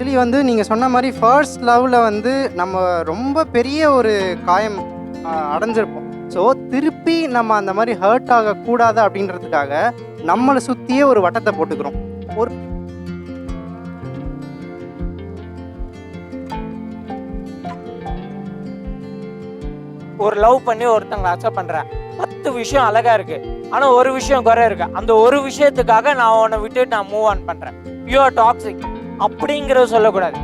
Actually வந்து நீங்கள் சொன்ன மாதிரி ஃபர்ஸ்ட் லவ்வில் வந்து நம்ம ரொம்ப பெரிய ஒரு காயம் அடைஞ்சிருப்போம். ஸோ திருப்பி நம்ம அந்த மாதிரி ஹர்ட் ஆகக்கூடாது அப்படின்றதுக்காக நம்மளை சுற்றியே ஒரு வட்டத்தை போட்டுக்கிறோம். ஒரு ஒரு லவ் பண்ணி ஒருத்தங்களை அக்செப்ட் பண்றேன். 10 விஷயம் அழகா இருக்கு, ஆனா ஒரு விஷயம் குறை இருக்கு. அந்த ஒரு விஷயத்துக்காக நான் உன்னை விட்டுட்டு நான் மூவ் ஆன் பண்றேன். யூ ஆர் டாக்ஸிக் அப்படிங்கறத சொல்லக்கூடாது.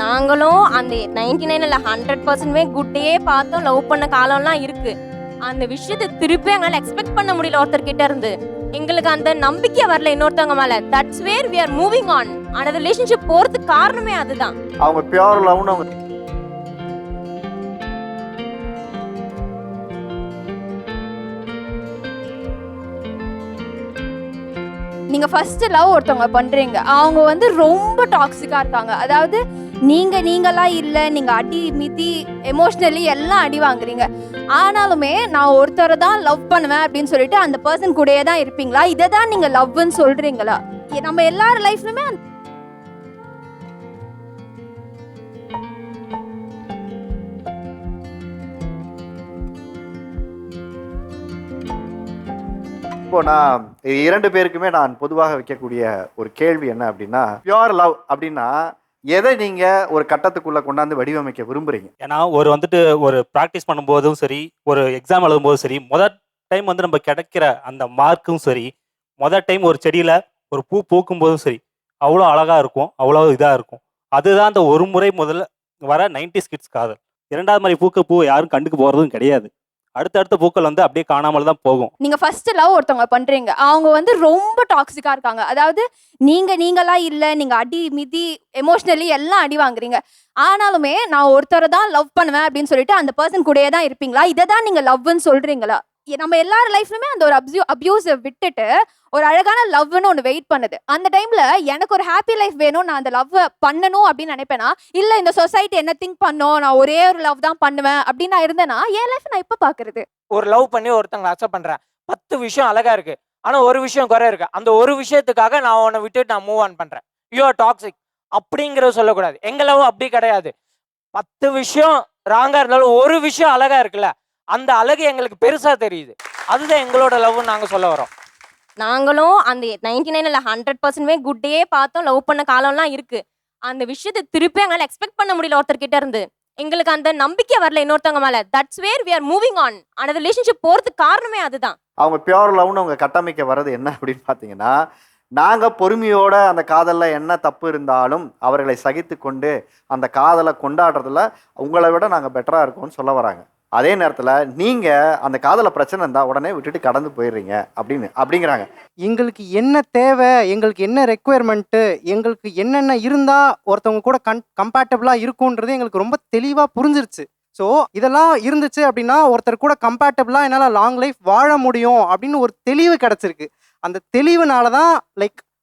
நாங்களும் அந்த 99 இல்லை 100% குட்டே பார்த்தோம், லவ் பண்ண காலம்லாம் இருக்கு. அந்த விஷயத்தை திருப்பி எங்களால் எக்ஸ்பெக்ட் பண்ண முடியல ஒருத்தர்கிட்ட இருந்து. எங்களுக்கு அந்த நம்பிக்கை வரல இன்னொருத்தவங்க மேல. That's where we are moving on. அந்த ரிலேஷன்ஷிப் போறதுக்கு காரணமே அதுதான். அவங்க பியூர் லவ்னு அவங்க நீங்க ஃபர்ஸ்ட் லவ் ஒருத்தவங்க பண்றீங்க, அவங்க வந்து ரொம்ப டாக்ஸிக்கா இருக்காங்க. அதாவது நீங்களா இல்ல, நீங்க அடி மிதி எமோஷனலி எல்லாம் அடி வாங்குறீங்க. ஆனாலுமே நான் ஒருத்தரை தான் லவ் பண்ணுவேன் அப்படின்னு சொல்லிட்டு அந்த பர்சன் கூடயே தான் இருப்பீங்களா? இதை தான் நீங்க லவ்னு சொல்றீங்களா? நம்ம எல்லார் லைஃப்லயுமே இப்போ நான் 2 பேருக்குமே நான் பொதுவாக வைக்கக்கூடிய ஒரு கேள்வி என்ன அப்படின்னா, பியூர் லவ் அப்படின்னா எதை நீங்க ஒரு கட்டத்துக்குள்ள கொண்டாந்து வடிவமைக்க விரும்புறீங்க? ஏன்னா ஒரு ப்ராக்டிஸ் பண்ணும்போதும் சரி, ஒரு எக்ஸாம் எழுதும்போதும் சரி, முதல் டைம் நம்ம கிடைக்கிற அந்த மார்க்கும் சரி, முதல் டைம் ஒரு செடியில ஒரு பூ பூக்கும் போதும் சரி, அவ்வளோ அழகா இருக்கும், அவ்வளோ இதாக இருக்கும். அதுதான் அந்த ஒரு முறை முதல்ல வர 90s கிட்ஸ் காதல். 2வது மாதிரி பூ யாரும் கண்டுக்கு போறதும் கிடையாது. அடுத்தடுத்த பூக்கள் வந்து அப்படியே காணாமல் தான் போகும். நீங்க ஃபர்ஸ்ட் லவ் ஒருத்தவங்க பண்றீங்க, அவங்க வந்து ரொம்ப டாக்ஸிக்கா இருக்காங்க. அதாவது நீங்களா இல்ல, நீங்க அடி மிதி எமோஷனலி எல்லாம் அடி வாங்குறீங்க. ஆனாலுமே நான் ஒருத்தரை தான் லவ் பண்ணுவேன் அப்படின்னு சொல்லிட்டு அந்த பர்சன் கூடயே தான் இருப்பீங்களா? இதை தான் நீங்க லவ்னு சொல்றீங்களா? நம்ம எல்லார் லைஃப்லயுமே அந்த ஒரு அபியூஸை விட்டுட்டு ஒரு அழகான லவ்னு ஒன்று வெயிட் பண்ணுது. அந்த டைம்ல எனக்கு ஒரு ஹாப்பி லைஃப் வேணும், நான் அந்த லவ் பண்ணணும் அப்படின்னு நினைப்பேனா, இல்ல இந்த சொசைட்டி என்ன திங்க் பண்ணோம், நான் ஒரே ஒரு லவ் தான் பண்ணுவேன் அப்படின்னு நான் இருந்தேன்னா என் லைஃப் நான் எப்ப பாக்குறது? ஒரு லவ் பண்ணி ஒருத்தங்களை அக்செப்ட் பண்றேன். 10 விஷயம் அழகா இருக்கு, ஆனா ஒரு விஷயம் குறை இருக்கு. அந்த ஒரு விஷயத்துக்காக நான் உன்னை விட்டுட்டு நான் மூவ் ஆன் பண்றேன். யூ ஆர் டாக்ஸிக் அப்படிங்கறத சொல்லக்கூடாது. எங்க லவ் அப்படி கிடையாது. 10 விஷயம் ராங்கா இருந்தாலும் ஒரு விஷயம் அழகா இருக்குல்ல, அந்த அழகு எங்களுக்கு பெருசா தெரியுது. அதுதான் எங்களோட லவ் நாங்க சொல்ல வரோம். நாங்களும் அந்த 99 இல்லை 100% குட்டே பார்த்தோம், லவ் பண்ண காலம்லாம் இருக்கு. அந்த விஷயத்தை திருப்பி எங்களால் எக்ஸ்பெக்ட் பண்ண முடியல ஒருத்தர்கிட்ட இருந்து. எங்களுக்கு அந்த நம்பிக்கை வரல இன்னொருத்தவங்க மேல. That's where we are moving on. அந்த ரிலேஷன்ஷிப் போறதுக்கு காரணமே அதுதான். அவங்க பியூர் லவ்னு அவங்க கட்டமைக்க வர்றது என்ன அப்படின்னு பார்த்தீங்கன்னா, நாங்கள் பொறுமையோட அந்த காதலில் என்ன தப்பு இருந்தாலும் அவர்களை சகித்து கொண்டு அந்த காதலை கொண்டாடுறதுல உங்களை விட நாங்கள் பெட்டராக இருக்கோம்னு சொல்ல வராங்க. அதே நேரத்தில் நீங்கள் அந்த காதலை பிரச்சனை இருந்தால் உடனே விட்டுட்டு கடந்து போயிடுறீங்க அப்படிங்கிறாங்க. எங்களுக்கு என்ன தேவை, எங்களுக்கு என்ன ரெக்குயர்மெண்ட்டு, எங்களுக்கு என்னென்ன இருந்தால் ஒருத்தவங்க கூட கம்பேட்டபிளாக இருக்குன்றது எங்களுக்கு ரொம்ப தெளிவாக புரிஞ்சிருச்சு. ஸோ இதெல்லாம் இருந்துச்சு அப்படின்னா ஒருத்தர் கூட கம்பேட்டபிளாக என்னால் லாங் லைஃப் வாழ முடியும் அப்படின்னு ஒரு தெளிவு கிடச்சிருக்கு. அந்த தெளிவுனால தான்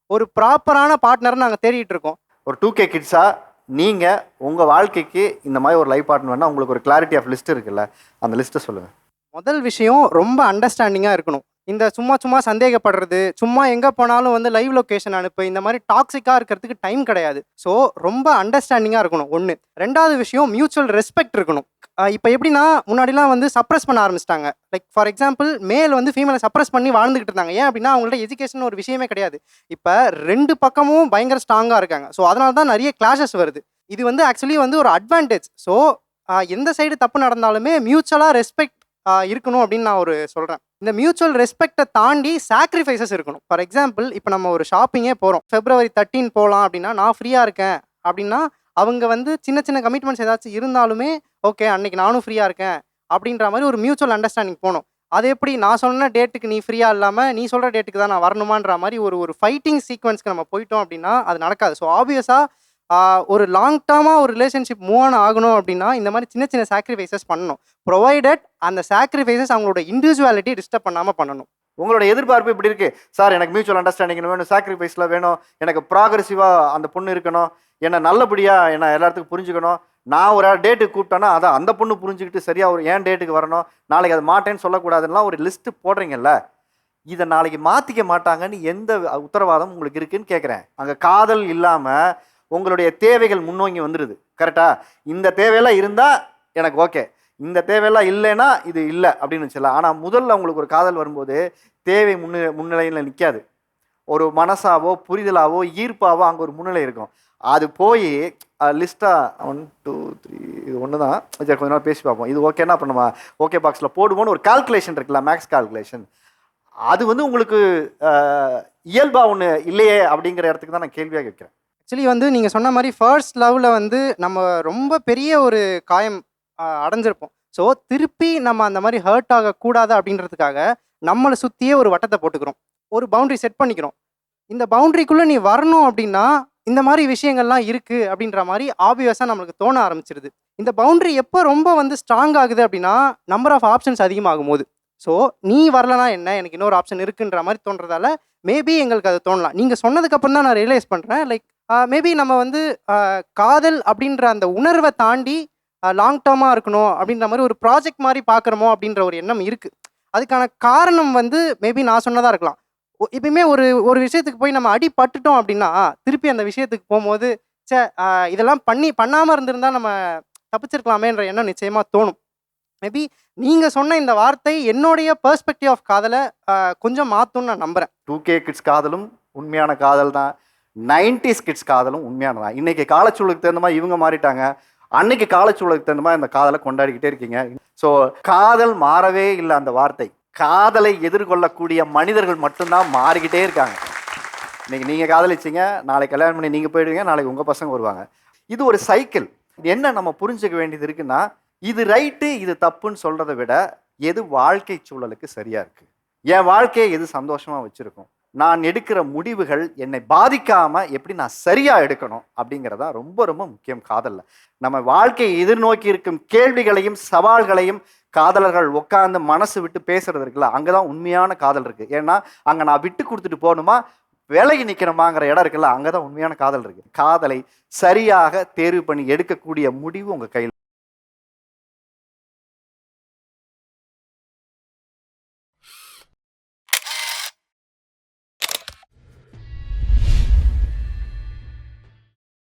ஒரு ப்ராப்பரான பார்ட்னரை நாங்கள் தேடிட்டு இருக்கோம். ஒரு 2K கிட்ஸாக நீங்கள் உங்கள் வாழ்க்கைக்கு இந்த மாதிரி ஒரு லைஃப் பார்ட்னர் வேணால் உங்களுக்கு ஒரு கிளாரிட்டி ஆஃப் லிஸ்ட் இருக்குல்ல, அந்த லிஸ்ட்டை சொல்லுங்கள். முதல் விஷயம் ரொம்ப அண்டர்ஸ்டாண்டிங்காக இருக்கணும். இந்த சும்மா சந்தேகப்படுறது, சும்மா எங்கே போனாலும் வந்து லைவ் லொக்கேஷன் அனுப்பு, இந்த மாதிரி டாக்ஸிக்காக இருக்கிறதுக்கு டைம் கிடையாது. ஸோ ரொம்ப அண்டர்ஸ்டாண்டிங்காக இருக்கணும் ஒன்று. 2வது விஷயம் மியூச்சுவல் ரெஸ்பெக்ட் இருக்கணும். இப்போ எப்படின்னா முன்னாடிலாம் வந்து சப்ரஸ் பண்ண ஆரம்பிச்சிட்டாங்க. ஃபார் எக்ஸாம்பிள் மேல் வந்து ஃபீமேலை சப்ரஸ் பண்ணி வாழ்ந்துக்கிட்டு இருந்தாங்க. ஏன் அப்படின்னா அவங்கள்ட்ட எஜுகேஷன் ஒரு விஷயமே கிடையாது. இப்போ 2 பக்கமும் பயங்கர ஸ்ட்ராங்காக இருக்காங்க. ஸோ அதனால தான் நிறைய கிளாஷஸ் வருது. இது வந்து ஆக்சுவலி வந்து ஒரு அட்வான்டேஜ். ஸோ எந்த சைடு தப்பு நடந்தாலுமே மியூச்சுவலாக ரெஸ்பெக்ட் இருக்கணும் அப்படின்னு நான் சொல்கிறேன். இந்த மியூச்சுவல் ரெஸ்பெக்டை தாண்டி சாக்ரிஃபைசஸ் இருக்கணும். ஃபார் எக்ஸாம்பிள் இப்போ நம்ம ஒரு ஷாப்பிங்கே போகிறோம், February 13 போகலாம் அப்படின்னா நான் ஃப்ரீயாக இருக்கேன் அப்படின்னா அவங்க வந்து சின்ன கமிட்மெண்ட்ஸ் ஏதாச்சும் இருந்தாலுமே ஓகே அன்னைக்கு நானும் ஃப்ரீயாக இருக்கேன் அப்படின்ற மாதிரி ஒரு மியூச்சுவல் அண்டர்ஸ்டாண்டிங் போகணும். அது எப்படி நான் சொன்ன டேட்டுக்கு நீ ஃப்ரீயாக இல்லாமல் நீ சொல்கிற டேட்டுக்கு தான் நான் வரணுமான்ற மாதிரி ஒரு ஃபைட்டிங் சீக்வன்ஸ்க்கு நம்ம போயிட்டோம் அப்படின்னா அது நடக்காது. ஸோ ஆப்வியஸாக ஒரு லாங் டேர்மாக ஒரு ரிலேஷன்ஷிப் மூவ் ஆன் ஆகணும் அப்படின்னா இந்த மாதிரி சின்ன சாக்ரிஃபைசஸ் பண்ணணும். ப்ரொவைடட் அந்த சாக்ரிஃபைசஸ் அவங்களோட இண்டிவிஜுவாலிட்டி டிஸ்டர்ப் பண்ணாமல் பண்ணணும். உங்களோட எதிர்பார்ப்பு இப்படி இருக்குது, சார் எனக்கு மியூச்சுவல் அண்டர்ஸ்டாண்டிங் வேணும், சாக்ரிஃபைஸில் வேணும், எனக்கு ப்ராக்ரெசிவாக அந்த பொண்ணு இருக்கணும், என்னை நல்லபடியாக என்ன எல்லாத்துக்கும் புரிஞ்சுக்கணும், நான் ஒரு டேட்டுக்கு கூப்பிட்டேன்னா அதை அந்த பொண்ணு புரிஞ்சுக்கிட்டு சரியா ஒரு ஏன் டேட்டுக்கு வரணும், நாளைக்கு அது மாட்டேன்னு சொல்லக்கூடாதுன்னா ஒரு லிஸ்ட்டு போடுறீங்கல்ல, இதை நாளைக்கு மாற்றிக்க மாட்டாங்கன்னு எந்த உத்தரவாதம் உங்களுக்கு இருக்குன்னு கேட்குறேன். அங்கே காதல் இல்லாமல் உங்களுடைய தேவைகள் முன்னோங்கி வந்துடுது. கரெக்டாக? இந்த தேவையெல்லாம் இருந்தால் எனக்கு ஓகே, இந்த தேவையெல்லாம் இல்லைன்னா இது இல்லை அப்படின்னு வச்சுக்கலாம். ஆனால் முதல்ல உங்களுக்கு ஒரு காதல் வரும்போது தேவை முன்னிலையில் நிற்காது. ஒரு மனசாவோ புரிதலாவோ ஈர்ப்பாவோ அங்கே ஒரு முன்னிலை இருக்கும். அது போய் லிஸ்ட்டாக 1 2 3 இது ஒன்று தான் சரி கொஞ்ச நாள் பேசி பார்ப்போம், இது ஓகேன்னா அப்போ நம்ம ஓகே பாக்ஸில் போடுவோன்னு ஒரு கால்குலேஷன் இருக்குல்ல, மேக்ஸ் கால்குலேஷன், அது வந்து உங்களுக்கு இயல்பாக ஒன்று இல்லையே அப்படிங்கிற இடத்துக்கு தான் நான் கேள்வியாக வைக்கிறேன். ஆக்சுவலி வந்து நீங்கள் சொன்ன மாதிரி ஃபர்ஸ்ட் லவ்வில் வந்து நம்ம ரொம்ப பெரிய ஒரு காயம் அடைஞ்சிருப்போம். ஸோ திருப்பி நம்ம அந்த மாதிரி ஹர்ட் ஆகக்கூடாது அப்படின்றதுக்காக நம்மளை சுற்றியே ஒரு வட்டத்தை போட்டுக்கிறோம், ஒரு பவுண்ட்ரி செட் பண்ணிக்கிறோம். இந்த பவுண்ட்ரிக்குள்ளே நீ வரணும் அப்படின்னா இந்த மாதிரி விஷயங்கள்லாம் இருக்குது அப்படின்ற மாதிரி ஆப்வியஸாக நம்மளுக்கு தோண ஆரம்பிச்சிருது. இந்த பவுண்ட்ரி எப்போ ரொம்ப வந்து ஸ்ட்ராங் ஆகுது அப்படின்னா நம்பர் ஆஃப் ஆப்ஷன்ஸ் அதிகமாகும் போது. ஸோ நீ வரலனா என்ன, எனக்கு இன்னொரு ஆப்ஷன் இருக்குன்ற மாதிரி தோன்றதால மேபி எங்களுக்கு அது தோணலாம். நீங்கள் சொன்னதுக்கப்புறம் தான் நான் ரியலைஸ் பண்ணுறேன், லைக் மேபி நம்ம வந்து காதல் அப்படின்ற அந்த உணர்வை தாண்டி லாங் டேர்மாக இருக்கணும் அப்படின்ற மாதிரி ஒரு ப்ராஜெக்ட் மாதிரி பார்க்குறோமோ அப்படின்ற ஒரு எண்ணம் இருக்குது. அதுக்கான காரணம் வந்து மேபி நான் சொன்னதாக இருக்கலாம். எப்பயுமே ஒரு விஷயத்துக்கு போய் நம்ம அடிபட்டுட்டோம் அப்படின்னா திருப்பி அந்த விஷயத்துக்கு போகும்போது இதெல்லாம் பண்ணாமல் இருந்திருந்தா நம்ம தப்பிச்சிருக்கலாமேன்ற எண்ணம் நிச்சயமாக தோணும். மேபி நீங்கள் சொன்ன இந்த வார்த்தை என்னுடைய பெர்ஸ்பெக்டிவ் ஆஃப் காதலை கொஞ்சம் மாற்றும்னு நான் நம்புகிறேன். 2K கிட்ஸ் காதலும் உண்மையான காதல் தான், 90s கிட்ஸ் காதலும் உண்மையானதான். இன்னைக்கு காலச்சூழலுக்கு தகுந்த மாதிரி இவங்க மாறிட்டாங்க, அன்னைக்கு காலச்சூழலுக்கு தகுந்த மாதிரி அந்த காதலை கொண்டாடிக்கிட்டே இருக்கீங்க. ஸோ காதல் மாறவே இல்லை. அந்த வார்த்தை, காதலை எதிர்கொள்ளக்கூடிய மனிதர்கள் மட்டும்தான் மாறிக்கிட்டே இருக்காங்க. இன்னைக்கு நீங்கள் காதலிச்சிங்க, நாளைக்கு கல்யாணம் பண்ணி நீங்கள் போயிடுவீங்க, நாளைக்கு உங்கள் பசங்க வருவாங்க. இது ஒரு சைக்கிள். என்ன நம்ம புரிஞ்சுக்க வேண்டியது இருக்குன்னா, இது ரைட்டு இது தப்புன்னு சொல்கிறத விட எது வாழ்க்கை சூழலுக்கு சரியாக இருக்குது, என் வாழ்க்கையை எது சந்தோஷமாக வச்சுருக்கும், நான் எடுக்கிற முடிவுகள் என்னை பாதிக்காமல் எப்படி நான் சரியாக எடுக்கணும் அப்படிங்கிறதா ரொம்ப ரொம்ப முக்கியம் காதலில். நம்ம வாழ்க்கையை எதிர்நோக்கி இருக்கும் கேள்விகளையும் சவால்களையும் காதலர்கள் உட்காந்து மனசு விட்டு பேசுறது இருக்குல்ல, அங்கே தான் உண்மையான காதல் இருக்குது. ஏன்னா அங்கே நான் விட்டு கொடுத்துட்டு போகணுமா விலகி நிற்கணுமாங்கிற இடம் இருக்குல்ல, அங்கே தான் உண்மையான காதல் இருக்குது. காதலை சரியாக தேர்வு பண்ணி எடுக்கக்கூடிய முடிவு உங்கள் கையில்.